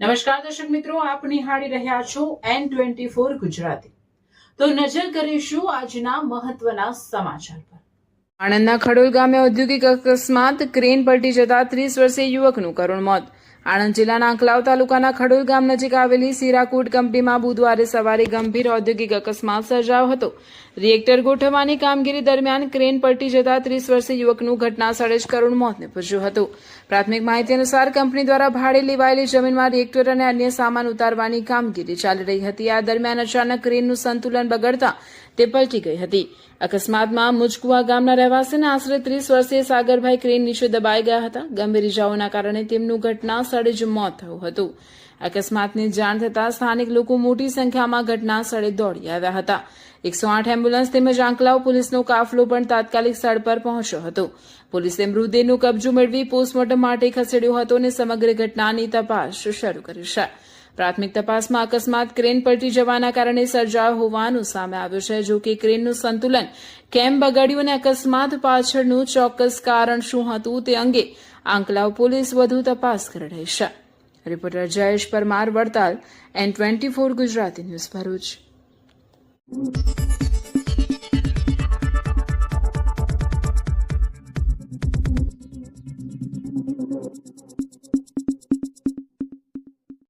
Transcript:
નમસ્કાર દર્શક મિત્રો, આપ નિહાળી રહ્યા છો N24 ગુજરાતી। તો નજર કરીશું આજના મહત્વના સમાચાર પર। આણંદના ખડોલ ગામે ઔદ્યોગિક અકસ્માત, ક્રેન પલટી જતા 30 વર્ષીય યુવકનું કરુણ મોત। આણંદ જિલ્લાના આંકલાવ તાલુકાના ખડોલ ગામ નજીક આવેલી સીરાકુડ કંપનીમાં બુધવારે સવારે ગંભીર ઔદ્યોગિક અકસ્માત સર્જાયો હતો। રિએક્ટર ગોઠવવાની કામગીરી દરમિયાન ક્રેન પલટી જતા 30 વર્ષીય યુવકનું ઘટના સ્થળે જ કરુણ મોત નીપજ્યું હતું। પ્રાથમિક માહિતી અનુસાર કંપની દ્વારા ભાડે લેવાયેલી જમીનમાં રિએક્ટર અને અન્ય સામાન ઉતારવાની કામગીરી ચાલી રહી હતી। આ દરમિયાન અચાનક ક્રેનનું સંતુલન બગડતા તે પલટી ગઈ હતી। અકસ્માતમાં મુજકુવા ગામના રહેવાસીના આશરે 30 વર્ષીય સાગરભાઈ ક્રેન નીચે દબાઈ ગયા હતા। ગંભીર ઇજાઓના કારણે તેમનું ઘટના સ્થળે જ મોત થયું હતું। અકસ્માતની જાણ થતાં સ્થાનિક લોકો મોટી સંખ્યામાં ઘટના સ્થળે દોડી આવ્યા હતા। 108 એમ્બ્યુલન્સ તેમજ આંકલાવ પોલીસનો કાફલો પણ તાત્કાલિક સ્થળ પર પહોંચ્યો હતો। પોલીસે મૃતદેહનો કબજો મેળવી પોસ્ટમોર્ટમ માટે ખસેડ્યો હતો અને સમગ્ર ઘટનાની તપાસ શરૂ કરી છે। પ્રાથમિક તપાસમાં અકસ્માત ક્રેન પલટી જવાના કારણે સર્જાયો હોવાનું સામે આવ્યું છે। જો કે ક્રેનનું સંતુલન કેમ બગડ્યું અને અકસ્માત પાછળનું ચોક્કસ કારણ શું હતું તે અંગે આંકલાવ પોલીસ વધુ તપાસ કરી રહી છે। Reporter Jayesh Parmar, Vadtal, N24 Gujarati news, Bharuch.